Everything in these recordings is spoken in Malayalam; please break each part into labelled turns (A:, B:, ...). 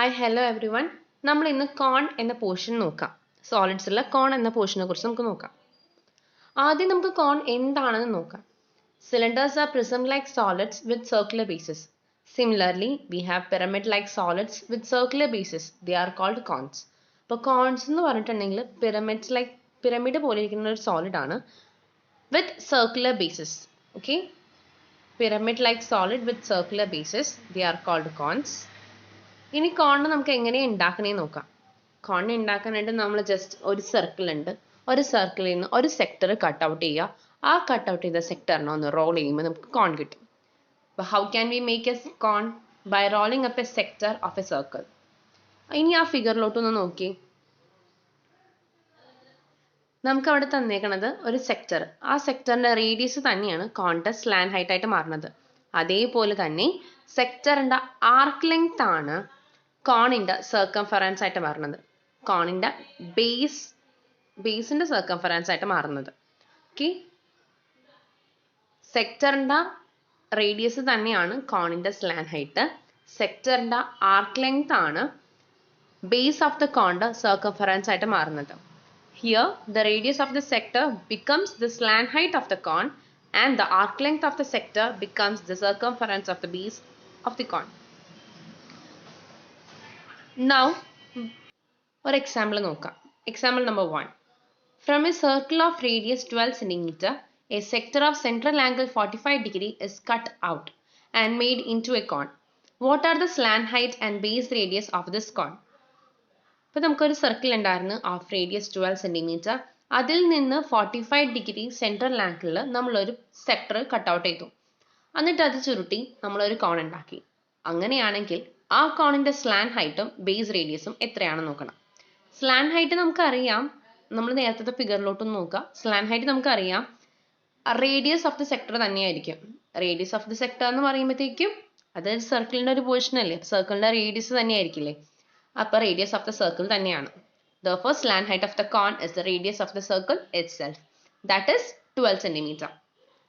A: Hi, hello everyone. നമ്മൾ ഇന്ന് കോൺ എന്ന പോർഷൻ നോക്കാം. സോളിഡ്സിലെ കോൺ എന്ന പോർഷനെ കുറിച്ച് നമുക്ക് നോക്കാം. ആദ്യം നമുക്ക് കോൺ എന്താണെന്ന് നോക്കാം. Cylinders are prism-like solids with circular bases. Similarly, we have pyramid-like solids with circular bases. They are called cones. അപ്പോൾ കോൺസ് എന്ന് പറഞ്ഞിട്ടുണ്ടെങ്കിൽ പിരമിഡ് പോലെ ഇരിക്കുന്ന ഒരു സോളിഡ് ആണ് with circular bases. Okay? Pyramid-like solid with circular bases. They are called cones. ഇനി കോണിനെ നമുക്ക് എങ്ങനെയാണ് ഉണ്ടാക്കണേന്ന് നോക്കാം. കോണിനെ ഉണ്ടാക്കാനായിട്ട് നമ്മൾ ജസ്റ്റ് ഒരു സർക്കിൾ ഉണ്ട്, ഒരു സർക്കിളിൽ നിന്ന് ഒരു സെക്ടർ കട്ട് ഔട്ട് ചെയ്യുക. ആ കട്ട് ഔട്ട് ചെയ്ത സെക്ടറിനെ ഒന്ന് റോൾ ചെയ്യുമ്പോൾ നമുക്ക് കോൺ കിട്ടും. അപ്പോൾ how can we make a cone? By rolling up a sector of a circle. ഇനി ആ ഫിഗറിലോട്ടൊന്ന് നോക്കി. നമുക്ക് അവിടെ തന്നേക്കണത് ഒരു സെക്ടർ. ആ സെക്ടറിന്റെ റേഡിയസ് തന്നെയാണ് കോണിന്റെ സ്ലാൻഡ് ഹൈറ്റ് ആയിട്ട് മാറുന്നത്. അതേപോലെ തന്നെ സെക്ടറിന്റെ ആർക്ക് ലെങ്ത് ആണ് കോണിന്റെ സർക്കംഫറൻസ് ആയിട്ട് മാറുന്നത്. കോണിന്റെ ബേസിന്റെ സർക്കംഫറൻസ് ആയിട്ട് മാറുന്നത്. ഓക്കെ, സെക്ടറിന്റെ റേഡിയസ് തന്നെയാണ് കോണിന്റെ സ്ലാൻഡ് ഹൈറ്റ്. സെക്ടറിന്റെ ആർക്ക് ലെങ്ത് ആണ് ബേസ് ഓഫ് ദ കോണിന്റെ സർക്കംഫറൻസ് ആയിട്ട് മാറുന്നത്. Here, the radius of the sector becomes the slant height of the cone and the arc length of the sector becomes the circumference of the base of the cone. Now, ഒരു example നോക്കാം. Example number 1. From a circle of radius 12 cm, a sector of central angle 45 degree is cut out and made into a cone. What are the slant height and base radius of this cone? ഇപ്പോൾ നമുക്കൊരു സർക്കിൾ ഉണ്ടായിരുന്നു ഓഫ് റേഡിയസ് 12 സെൻറ്റിമീറ്റർ. അതിൽ നിന്ന് 45 ഡിഗ്രി സെൻട്രൽ ആംഗിളിൽ നമ്മളൊരു സെക്ടർ കട്ട് ഔട്ട് ചെയ്തു. എന്നിട്ട് അത് ചുരുട്ടി നമ്മളൊരു കോൺ ഉണ്ടാക്കി. അങ്ങനെയാണെങ്കിൽ ആ കോണിന്റെ സ്ലാൻഡ് ഹൈറ്റും ബേസ് റേഡിയസും എത്രയാണെന്ന് നോക്കണം. സ്ലാൻഡ് ഹൈറ്റ് നമുക്കറിയാം, നമ്മൾ നേരത്തെ ഫിഗറിലോട്ടൊന്ന് നോക്കുക. സ്ലാൻഡ് ഹൈറ്റ് നമുക്കറിയാം റേഡിയസ് ഓഫ് ദി സെക്ടർ തന്നെയായിരിക്കും. റേഡിയസ് ഓഫ് ദി സെക്ടർ എന്ന് പറയുമ്പോഴത്തേക്കും അത് സർക്കിളിന്റെ ഒരു പോർഷൻ അല്ലേ, സർക്കിളിന്റെ റേഡിയസ് തന്നെയായിരിക്കില്ലേ. അപ്പോൾ റേഡിയസ് ഓഫ് ദ സർക്കിൾ തന്നെയാണ്. Therefore, slant height of the cone is the radius of the circle itself. That is 12 cm.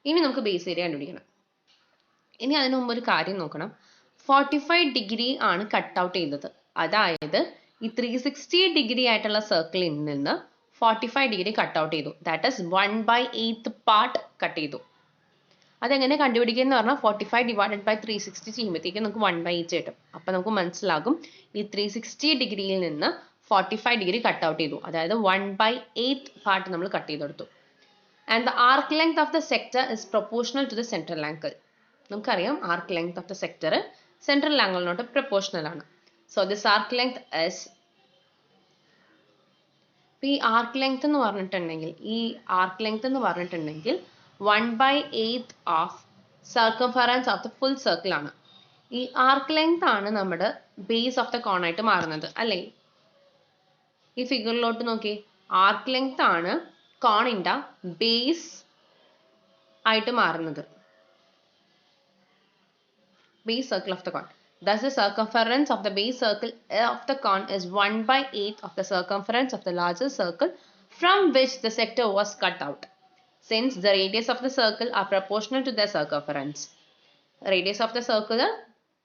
A: ഇനി നമുക്ക് ബേസ് ഏരിയ കണ്ടുപിടിക്കണം. ഇനി അതിനു മുമ്പ് ഒരു കാര്യം നോക്കണം. 45 ഡിഗ്രി ആണ് കട്ട് ഔട്ട് ചെയ്തത്. അതായത് ഈ 360 ഡിഗ്രി ആയിട്ടുള്ള സർക്കിളിൽ നിന്ന് 45 ഡിഗ്രി കട്ട് ഔട്ട് ചെയ്തു. ദാറ്റ് ഈസ് 1/8 പാർട്ട് കട്ട് ചെയ്തു. അതെങ്ങനെ കണ്ടുപിടിക്കുക എന്ന് പറഞ്ഞാൽ 45 ഡിവൈഡഡ് ബൈ 360 ചെയ്യുമ്പോഴത്തേക്ക് നമുക്ക് 1/8 കിട്ടും. അപ്പം നമുക്ക് മനസ്സിലാകും ഈ 360 ഡിഗ്രിയിൽ നിന്ന് 45 ഡിഗ്രി കട്ട് ഔട്ട് ചെയ്തു. അതായത് 1/8 പാർട്ട് നമ്മൾ കട്ട് ചെയ്തെടുത്തു. And the arc length of the sector is proportional to the central angle. നമുക്കറിയാം arc length of the sector central ആംഗിളിനോട്ട് പ്രൊപ്പോർഷണൽ ആണ്. So this arc length is, ഈ ആർക്ക് ലെങ്ത് എന്ന് പറഞ്ഞിട്ടുണ്ടെങ്കിൽ 1/8 of circumference of the full circle ആണ്. ഈ ആർക്ക് ലെങ്ത് ആണ് നമ്മുടെ ബേസ് ഓഫ് ദ കോൺ ആയിട്ട് മാറുന്നത് അല്ലേ. ഈ ഫിഗറിലോട്ട് നോക്കി, ആർക്ക് ലെങ്ത് ആണ് കോണിന്റെ ബേസ് ആയിട്ട് മാറുന്നത്. Base circle of the cone. Thus, the circumference of the base circle of the cone is 1/8 of the circumference of the larger circle from which the sector was cut out. Since the radius of the circle are proportional to their circumference. Radius of the circle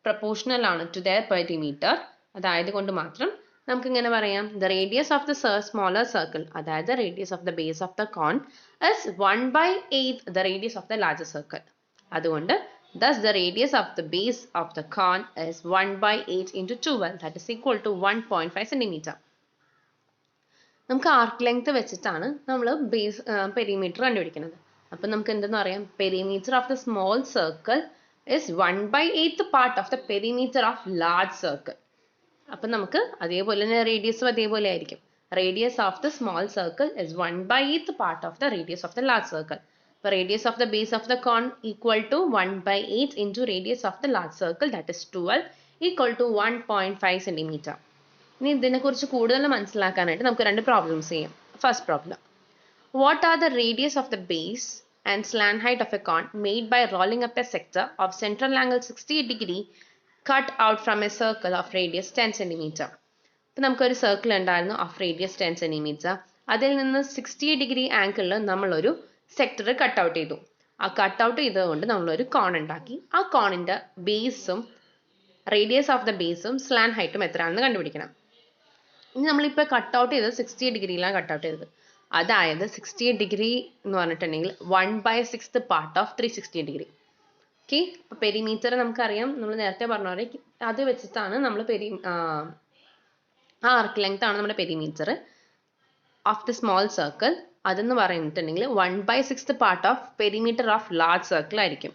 A: proportional ആണ് to their perimeter. അതായത് കൊണ്ട് മാത്രം നമുക്ക് ഇങ്ങനെ പറയാം, the radius of the smaller circle, അതായത് radius of the base of the cone is 1/8 the radius of the larger circle. അതുകൊണ്ട് thus the radius of the base of the cone is 1/8 into 12, that is equal to 1.5 centimeter. നമുക്ക് ആർക്ക് ലെങ്ത് വെച്ചിട്ടാണ് നമ്മൾ ബേസ് പെരിമീറ്റർ കണ്ടുപിടിക്കുന്നത്. അപ്പം നമുക്ക് എന്തെന്ന് പറയാം, perimeter of the small circle is 1/8 part of the perimeter of large circle. അപ്പം നമുക്ക് അതേപോലെ തന്നെ റേഡിയസും അതേപോലെ ആയിരിക്കും. Radius of the small circle is 1/8 part of the radius of the large circle. അപ്പോൾ radius of the base of the cone equal to 1/8 into radius of the large circle, that is 12 equal to 1.5 centimetre. ഇനി ഇതിനെക്കുറിച്ച് കൂടുതൽ മനസ്സിലാക്കാനായിട്ട് നമുക്ക് രണ്ട് പ്രോബ്ലംസ് ചെയ്യാം. First problem, what are the radius of the base and slant height of a cone made by rolling up a sector of central angle 60 degree cut out from a circle of radius 10 centimeter. ഇപ്പം നമുക്കൊരു സർക്കിൾ ഉണ്ടായിരുന്നു ഓഫ് റേഡിയസ് 10 സെൻറ്റിമീറ്റർ. അതിൽ നിന്ന് 60 ഡിഗ്രി ആംഗിളിൽ നമ്മളൊരു സെക്ടർ കട്ട് ഔട്ട് ചെയ്തു. ആ കട്ട് ഔട്ട് ചെയ്തതുകൊണ്ട് നമ്മളൊരു കോൺ ഉണ്ടാക്കി. ആ കോണിൻ്റെ ബേസും റേഡിയസ് ഓഫ് ദ ബേസും സ്ലാൻ ഹൈറ്റും എത്രയാണെന്ന് കണ്ടുപിടിക്കണം. ഇനി നമ്മളിപ്പോൾ കട്ട് ഔട്ട് ചെയ്തത് 60 ഡിഗ്രിയിലാണ് കട്ട് ഔട്ട് ചെയ്തത്. അതായത് 60 ഡിഗ്രി എന്ന് പറഞ്ഞിട്ടുണ്ടെങ്കിൽ 1/6 പാർട്ട് ഓഫ് 360 ഡിഗ്രി. ഓക്കെ, അപ്പോൾ പെരിമീറ്റർ നമുക്കറിയാം, നമ്മൾ നേരത്തെ പറഞ്ഞ പോലെ അത് വെച്ചിട്ടാണ് നമ്മൾ ആർക്ക് ലെങ്ത് ആണ് നമ്മുടെ perimeter of the small circle. അതെന്ന് പറഞ്ഞിട്ടുണ്ടെങ്കിൽ 1/6 part of perimeter of large circle ആയിരിക്കും.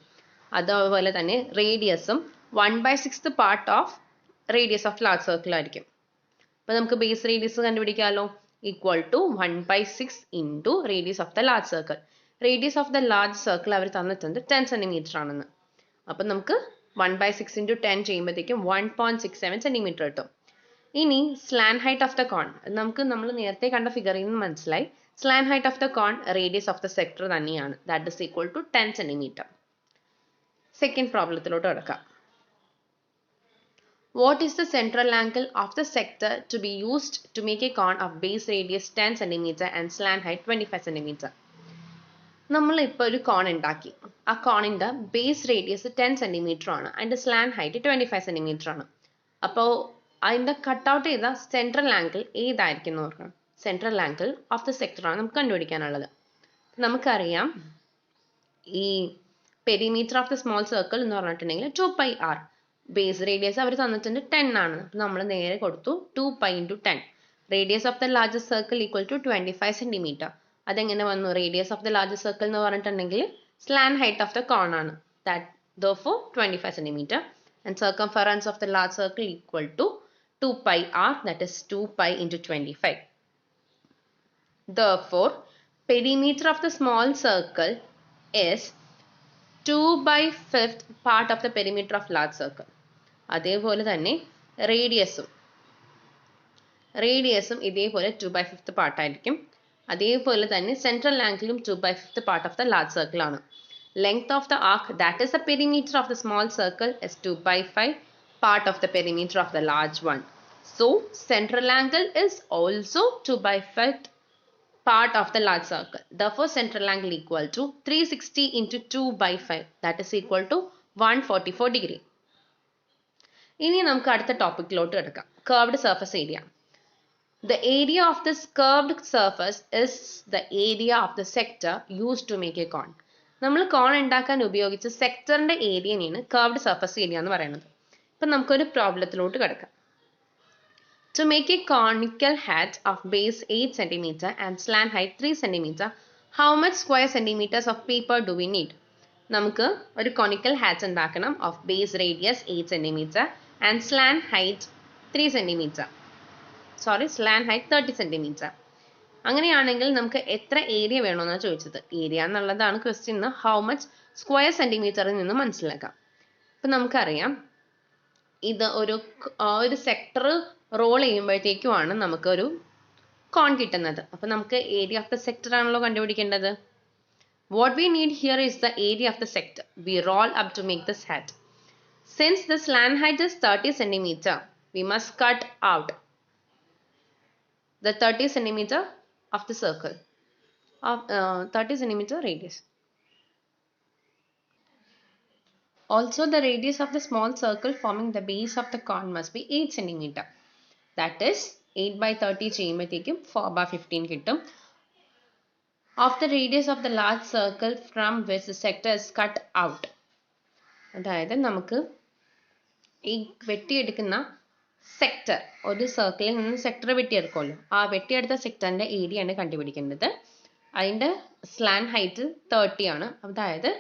A: അതുപോലെ തന്നെ റേഡിയസും 1/6 part of radius of large circle ആയിരിക്കും. അപ്പോൾ നമുക്ക് ബേസ് റേഡിയസ് കണ്ടുപിടിക്കാമല്ലോ. Equal to 1/6 into radius of the large circle. Radius of the large circle അവർ തന്നിട്ടുണ്ട് 10 സെൻറ്റിമീറ്റർ ആണെന്ന്. അപ്പം നമുക്ക് 1/6 ഇൻറ്റു 10 ചെയ്യുമ്പോഴത്തേക്കും 1.67 സെൻറ്റിമീറ്റർ കിട്ടും. ഇനി slant height of the cone, നമ്മൾ നേരത്തെ കണ്ട ഫിഗറിൽ നിന്ന് മനസ്സിലായി slant height of the cone radius of the sector തന്നെയാണ്. That is equal to 10 centimetre. Second പ്രോബ്ലത്തിലോട്ട് കിടക്കാം. What is the central angle of the sector to be used to make a cone of base radius 10 cm and slant height 25 cm? നമ്മൾ ഇപ്പോൾ ഒരു കോൺ ഉണ്ടാക്കി. ആ കോണിൻ്റെ ബേസ് റേഡിയസ് 10 സെൻറ്റിമീറ്റർ ആണ്, അതിൻ്റെ സ്ലാൻഡ് ഹൈറ്റ് 25 സെൻറ്റിമീറ്റർ ആണ്. അപ്പോൾ അതിൻ്റെ കട്ട് ഔട്ട് ചെയ്ത സെൻട്രൽ ആംഗിൾ ഏതായിരിക്കും എന്ന് ഓർക്കണം. Central angle of the sector ആണ് നമുക്ക് കണ്ടുപിടിക്കാനുള്ളത്. നമുക്കറിയാം ഈ perimeter of the small circle എന്ന് പറഞ്ഞിട്ടുണ്ടെങ്കിൽ 2πr. ബേസ് റേഡിയസ് അവർ തന്നിട്ടുണ്ട് 10 ആണ്. അപ്പം നമ്മൾ നേരെ കൊടുത്തു 2π × 10. Radius of the largest circle equal to 25 centimeter. അതെങ്ങനെ വന്നു? Radius of the largest circle എന്ന് പറഞ്ഞിട്ടുണ്ടെങ്കിൽ slant height of the cone ആണ്. That therefore 25 centimeter. And circumference of the large circle equal to 2πr, that is 2π × 25. Therefore, perimeter of the small circle is 2/5 part of the perimeter of large circle. അതേപോലെ തന്നെ റേഡിയസും ഇതേപോലെ 2/5 പാർട്ടായിരിക്കും. അതേപോലെ തന്നെ സെൻട്രൽ ആംഗിളും 2/5 part of the large circle ആണ്. Length of the arc, that is the perimeter of the small circle, is 2/5 part of the perimeter of the large one. So, central angle is also 2/5 part of the large circle. Therefore, central angle equal to 360 into 2/5. That is equal to 144 degree. ഇനി നമുക്ക് അടുത്ത ടോപ്പിക്കിലോട്ട് എടുക്കാം. Curved surface area. The area of this curved surface is the area of the sector used to make a cone. നമ്മൾ കോൺ ഉണ്ടാക്കാൻ ഉപയോഗിച്ച സെക്ടറിന്റെ ഏരിയനെയാണ് കർവ്ഡ് സർഫസ് ഏരിയ എന്ന് പറയുന്നത്. ഇപ്പം നമുക്കൊരു പ്രോബ്ലത്തിലോട്ട് കിടക്കാം. To make a conical hat of base 8 cm and slant height 3 cm, how much square centimeters of paper do we need? നമുക്ക് ഒരു conical hat ഉണ്ടാക്കണം of base radius 8 cm and slant height 3 cm. Slant height 30 cm. അങ്ങനെയാണെങ്കിൽ നമുക്ക് എത്ര ഏരിയ വേണമെന്നാണ് ചോദിച്ചത്. ഏരിയ എന്നുള്ളതാണ് ക്വസ്റ്റ്യൻ. ഹൗ മച്ച് സ്ക്വയർ സെൻറ്റിമീറ്ററിൽ നിന്ന് മനസ്സിലാക്കാം. അപ്പം നമുക്കറിയാം ഇത് ഒരു സെക്ടർ റോൾ ചെയ്യുമ്പോഴത്തേക്കുമാണ് നമുക്കൊരു കോൺ കിട്ടുന്നത്. അപ്പം നമുക്ക് ഏരിയ ഓഫ് ദ സെക്ടർ ആണല്ലോ കണ്ടുപിടിക്കേണ്ടത്. What we need here is the area of the sector we roll up to make this hat. Since the slant height is 30 centimeter, we must cut out the 30 centimeter of the circle of 30 centimeter radius. Also, the radius of the small circle forming the base of the cone must be 8 centimeter. That is 8/30 ചെയ്യുമ്പോഴത്തേക്കും 4/15 കിട്ടും. Of the radius of the large circle from which the sector is cut out. അതായത് നമുക്ക് ഈ വെട്ടിയെടുക്കുന്ന സെക്ടർ, ഒരു സർക്കിളിൽ നിന്ന് സെക്ടർ വെട്ടിയെടുക്കുമല്ലോ, ആ വെട്ടിയെടുത്ത സെക്ടറിൻ്റെ ഏരിയ ആണ് കണ്ടുപിടിക്കേണ്ടത്. അതിൻ്റെ സ്ലാൻഡ് ഹൈറ്റ് 30 ആണ്. അതായത്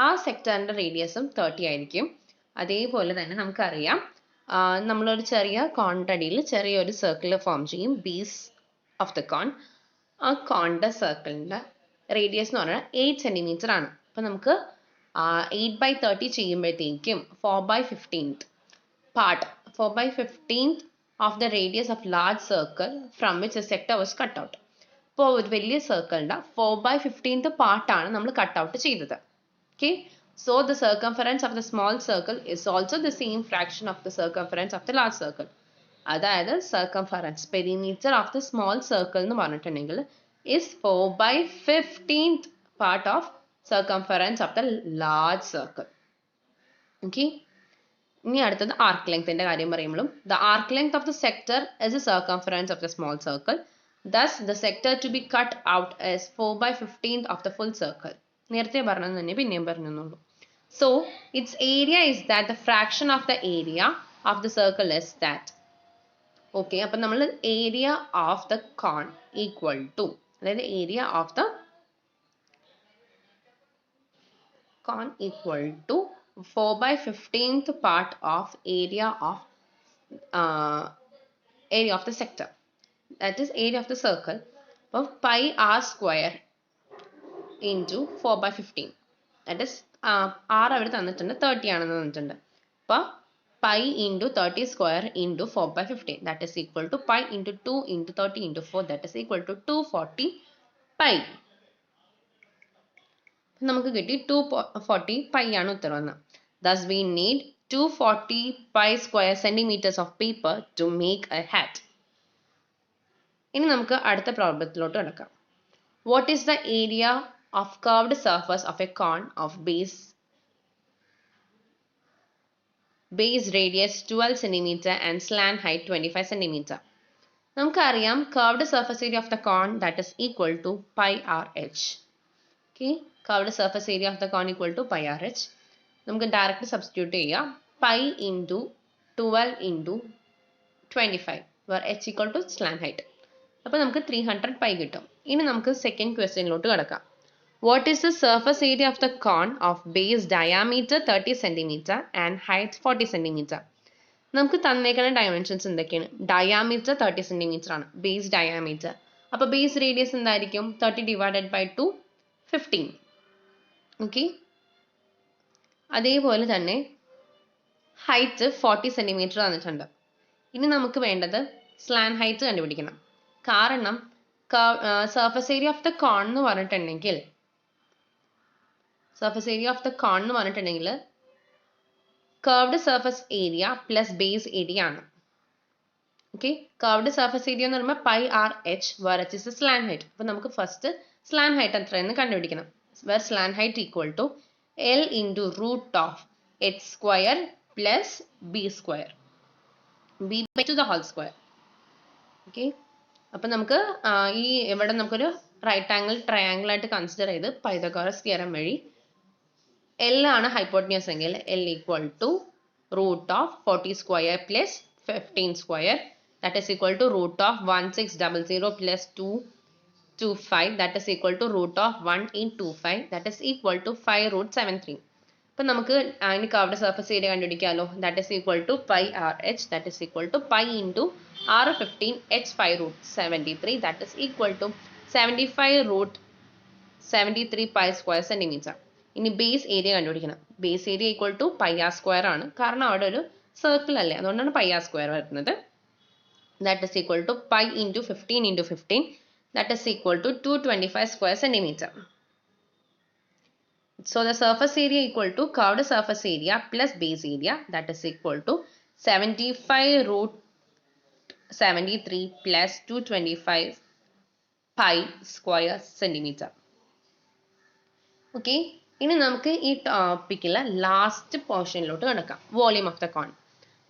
A: ആ സെക്ടറിൻ്റെ റേഡിയസും 30 ആയിരിക്കും. അതേപോലെ തന്നെ നമുക്കറിയാം നമ്മളൊരു ചെറിയ കോണിൻ്റെ അടിയിൽ ചെറിയൊരു സർക്കിൾ ഫോം ചെയ്യും, ബേസ് ഓഫ് ദ കോൺ. ആ കോണിൻ്റെ സർക്കിളിൻ്റെ റേഡിയസ് എന്ന് പറഞ്ഞാൽ 8 സെൻറ്റിമീറ്റർ ആണ്. അപ്പം നമുക്ക് 8/30 ചെയ്യുമ്പോഴത്തേക്കും 4/15 part 4/15 of the radius of large circle from which a sector was cut out. ഇപ്പോൾ ഒരു വലിയ സർക്കിളിൻ്റെ 4/15 പാർട്ടാണ് നമ്മൾ കട്ട് ഔട്ട് ചെയ്തത്. Okay, so the circumference of the small circle is also the same fraction of the circumference of the large circle. അതായത് circumference perimeter of the small circle എന്ന് പറഞ്ഞിട്ടുണ്ടെങ്കിൽ is 4/15 part of circumference of the large circle. Okay. ഇനി അടുത്തത് ആർക്ക് ലെങ്ത്തിന്റെ കാര്യം പറയുമ്പോഴും the arc length of the sector is the circumference of the small circle. Thus, the sector to be cut out is 4/15 of the full circle. നേരത്തെ പറഞ്ഞത് തന്നെ പിന്നെയും പറഞ്ഞെന്നുള്ളൂ. So, its area is that the fraction of the area of the circle is that. Okay, അപ്പം നമ്മൾ area of the cone equal to, അതായത് area of the cone equal to 4/15th part of area of the sector. That is area of the circle. അപ്പോൾ pi r square into 4/15. That is r അവർ തന്നിട്ടുണ്ട് 30 ആണെന്ന് തന്നിട്ടുണ്ട്. അപ്പോൾ pi into 30 square into 4/15. That is equal to pi into 2 into 30 into 4. That is equal to 240 pi. നമുക്ക് കിട്ടി 240 pi ആണ് ഉത്തരം വന്നത്. Thus we need 240 pi square centimeters of paper to make a hat. ഇനി നമുക്ക് അടുത്ത പ്രോബ്ലത്തിലോട്ട് കിടക്കാം. What is the area of curved surface of a cone of base radius 12 cm and slant height 25 cm? നമുക്കറിയാം curved surface area of the cone that is equal to pi r h. Okay, curved surface area of the cone equal to pi r h. നമുക്ക് ഡയറക്റ്റ് സബ്സ്റ്റിറ്റ്യൂട്ട് ചെയ്യാം. pi into 12 into 25 where h equal to slant height. അപ്പോൾ നമുക്ക് 300 pi കിട്ടും. ഇനി നമുക്ക് സെക്കൻഡ് ക്വസ്റ്റ്യനിലോട്ട് കിടക്കാം. What is the surface area of the cone of base diameter 30 cm and height 40 cm? നമുക്ക് തന്നേക്കുന്ന ഡയമെൻഷൻസ് എന്തൊക്കെയാണ്? ഡയാമീറ്റർ 30 cm ആണ്, ബേസ് ഡയാമീറ്റർ. അപ്പോൾ ബേസ് റേഡിയസ് എന്തായിരിക്കും? 30 divided by 2, 15. ഓക്കെ, അതേപോലെ തന്നെ ഹൈറ്റ് 40 cm തന്നിട്ടുണ്ട്. ഇനി നമുക്ക് വേണ്ടത് സ്ലാൻ ഹൈറ്റ് കണ്ടുപിടിക്കണം. കാരണം surface area of the cone എന്ന് പറഞ്ഞിട്ടുണ്ടെങ്കിൽ curved surface area plus base area ആണ്. ഓക്കെ, കർവ്ഡ് സർഫസ് ഏരിയ എന്ന് പറയുമ്പോൾ pi R h, where h is slant height. അപ്പോൾ നമുക്ക് ഫസ്റ്റ് സ്ലാൻ ഹൈറ്റ് എത്രയെന്ന് കണ്ടുപിടിക്കണം. Where slant height equal to l into root of h square plus b square, b by two the whole square. Okay, അപ്പം നമുക്ക് ഈ ഇവിടെ നമുക്കൊരു റൈറ്റ് ആംഗിൾ ട്രയാംഗിൾ ആയിട്ട് കൺസിഡർ ചെയ്ത് പൈതഗോറസ് തിയറം വഴി എൽ ആണ് ഹൈപ്പോട്ടന്യൂസ് എങ്കിൽ l equal to root of 40 square plus 15 square, that is equal to root of 1600 plus 225, that is equal to root of 1825, that is equal to 5 root 73. അപ്പം നമുക്ക് അതിന് കർവ്ഡ് സർഫസ് ഏരിയ കണ്ടുപിടിക്കാമല്ലോ. That is equal to pi R H, that is equal to pi into R 15 H 5 root 73, that is equal to 75 root 73 pi square centimetre. ഇനി ബേസ് ഏരിയ കണ്ടുപിടിക്കണം. Base area equal to pi R square ആണ്, കാരണം അവിടെ ഒരു സർക്കിൾ അല്ലേ, അതുകൊണ്ടാണ് പൈ ആർ സ്ക്വയർ വരുന്നത്. That is equal to pi into 15 into 15, that is equal to 225 square centimeter. So the surface area equal to curved surface area plus base area, that is equal to 75 root 73 plus 225 pi square centimeter. Okay, ഇനി നമുക്ക് ഈ ടോപ്പിക്കിലെ ലാസ്റ്റ് പോർഷനിലോട്ട് കിടക്കാം. Volume of the cone.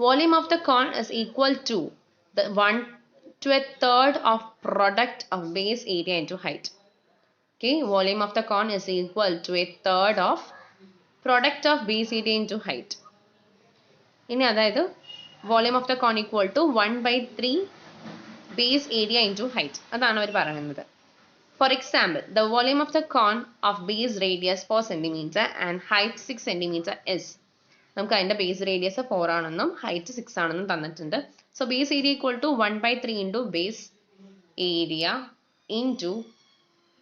A: Volume of the cone is equal to the 1 to a third of product of base area into height. Okay, volume of the cone is equal to a third of product of base area into height. ഇനി അതായത് volume of the cone equal to 1/3 base area into height, അതാണ് അവർ പറയുന്നത്. For example, the volume of the cone of base radius 4 cm and height 6 cm is. നമുക്ക് അതിൻ്റെ ബേസ് റേഡിയസ് 4 ആണെന്നും ഹൈറ്റ് 6 ആണെന്നും തന്നിട്ടുണ്ട്. So base area equal to 1/3 into base area into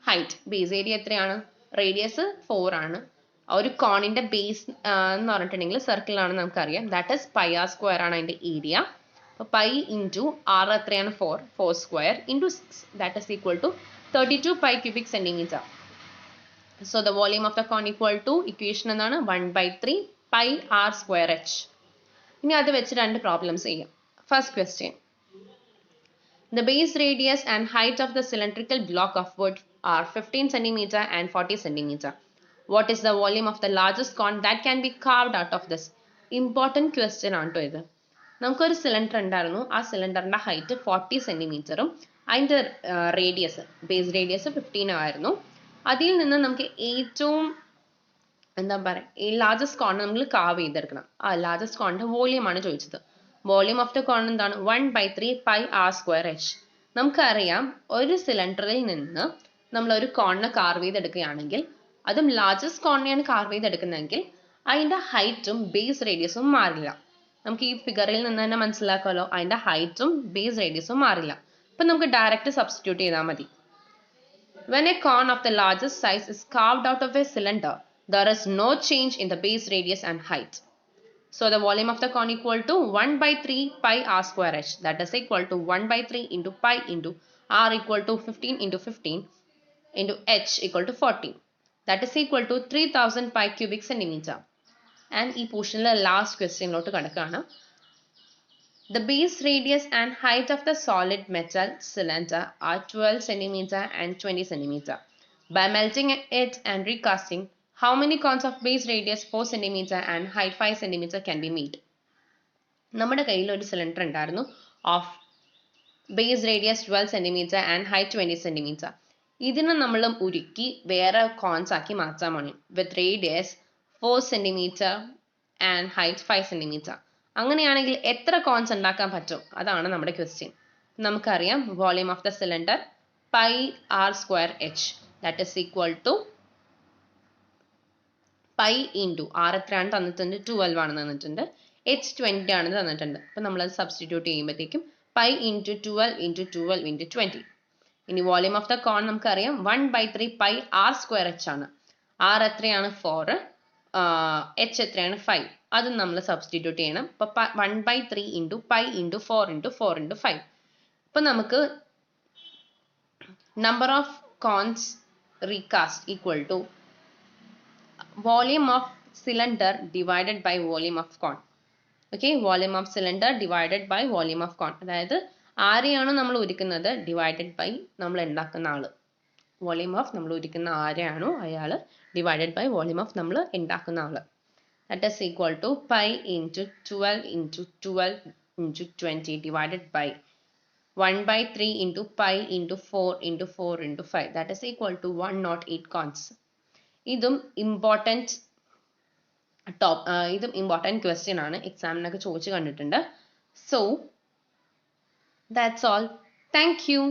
A: height. Base area എത്രയാണ്? റേഡിയസ് 4 ആണ്. ഒരു കോണിൻ്റെ ബേസ് എന്ന് പറഞ്ഞിട്ടുണ്ടെങ്കിൽ സർക്കിളാണ് നമുക്കറിയാം. That is pi R square ആണ് അതിൻ്റെ ഏരിയ. അപ്പോൾ പൈ ഇൻറ്റു ആർ എത്രയാണ്? 4 square into 6, that is equal to 32 pi cubic centimeter. So the volume of the cone equal to equation എന്നാണ് 1/3 പൈ ആർ സ്ക്വയർ എച്ച്. ഇനി അത് വെച്ച് രണ്ട് പ്രോബ്ലംസ് ചെയ്യാം. First question, the base radius and height of the cylindrical block of wood are 15 cm and 40 cm. What is the volume of the largest cone that can be carved out of this? Important question ആണ് കേട്ടോ ഇത്. നമുക്കൊരു സിലിണ്ടർ ഉണ്ടായിരുന്നു. ആ സിലിണ്ടറിൻ്റെ ഹൈറ്റ് 40 സെൻറ്റിമീറ്ററും അതിൻ്റെ റേഡിയസ് ബേസ് റേഡിയസ് 15 ആയിരുന്നു. അതിൽ നിന്ന് നമുക്ക് ഏറ്റവും എന്താ പറയുക ഈ ലാർജസ്റ്റ് കോർണർ നമ്മൾ കാവ് ചെയ്തെടുക്കണം. ആ ലാർജസ്റ്റ് കോർണറിൻ്റെ വോളിയം ആണ് ചോദിച്ചത്. വോളിയം ഓഫ് ദ കോർണർ എന്താണ്? 1/3 πr²h. നമുക്കറിയാം ഒരു സിലിണ്ടറിൽ നിന്ന് നമ്മൾ ഒരു കോർണർ കാർവ് ചെയ്തെടുക്കുകയാണെങ്കിൽ, അതും ലാർജസ്റ്റ് കോർണറാണ് കാർവ് ചെയ്തെടുക്കുന്നതെങ്കിൽ അതിൻ്റെ ഹൈറ്റും ബേസ് റേഡിയസും മാറില്ല. നമുക്ക് ഈ ഫിഗറിൽ നിന്ന് തന്നെ മനസ്സിലാക്കാമല്ലോ, അതിൻ്റെ ഹൈറ്റും ബേസ് റേഡിയസും മാറില്ല. അപ്പം നമുക്ക് ഡയറക്റ്റ് സബ്സ്റ്റിറ്റ്യൂട്ട് ചെയ്താൽ മതി. When a cone of the largest size is carved out of a cylinder, there is no change in the base radius and height. So the volume of the cone equal to 1/3 πr²h. That is equal to 1/3 into pi into r equal to 15 into 15 into h equal to 40. That is equal to 3000 pi cubic centimeter. And ഈ പോർഷനിലെ ലാസ്റ്റ് ക്വസ്റ്റ്യനിലോട്ട് കിടക്കുകയാണ്. The base radius and height of the solid metal cylinder are 12 cm and 20 cm. By melting it and recasting, how many cones of base radius 4 cm and height 5 cm can be made? നമ്മുടെ കയ്യിൽ ഒരു സിലിണ്ടർ ഉണ്ടായിരുന്നു of base radius 12 cm and height 20 cm. ഇതിനെ നമ്മൾ ഉരുക്കി വേറെ കോൺസ് ആക്കി മാറ്റാൻ വേണം. വിത്ത് radius 4 cm and height 5 cm. അങ്ങനെയാണെങ്കിൽ എത്ര കോൺസ് ഉണ്ടാക്കാൻ പറ്റും? അതാണ് നമ്മുടെ ക്വസ്റ്റ്യൻ. നമുക്കറിയാം volume of the cylinder πr²h. That is equal to pi into r എത്രയാണ് തന്നിട്ടുണ്ട്? 12 ആണ് തന്നിട്ടുണ്ട്. h 20 ആണ് തന്നിട്ടുണ്ട്. അപ്പം നമ്മളത് സബ്സ്റ്റിറ്റ്യൂട്ട് ചെയ്യുമ്പോഴത്തേക്കും പൈ ഇൻറ്റു 12 ഇൻറ്റു 12 ഇൻറ്റു 20. ഇനി വോളിയം ഓഫ് ദ കോൺ നമുക്കറിയാം 1/3 πr²h ആണ്. r എത്രയാണ്? 4. h എത്രയാണ്? 5. അതും നമ്മൾ സബ്സ്റ്റിറ്റ്യൂട്ട് ചെയ്യണം. അപ്പോൾ 1/3 into pi into 4 into 4 into 5. ഇപ്പം നമുക്ക് number of cones recast equal to volume of cylinder divided by volume of cone. Okay, volume of cylinder divided by volume of cone. അതായത് ആരെയാണോ നമ്മൾ ഉരുക്കുന്നത് ഡിവൈഡഡ് ബൈ നമ്മൾ ഉണ്ടാക്കുന്ന ആൾ. വോളിയം ഓഫ് നമ്മൾ ഉരുക്കുന്ന ആരെയാണോ അയാൾ ഡിവൈഡഡ് ബൈ വോളിയം ഓഫ് നമ്മൾ ഉണ്ടാക്കുന്ന ആൾ. That is equal to pi into 12 into 12 into 20 divided by 1/3 into pi into 4 into 4 into 5. That is equal to 108 cons. ഇതും ഇമ്പോർട്ടൻറ്റ് ക്വസ്റ്റ്യൻ ആണ്. എക്സാമിനൊക്കെ ചോദിച്ചു കണ്ടിട്ടുണ്ട്. So that's all. Thank you.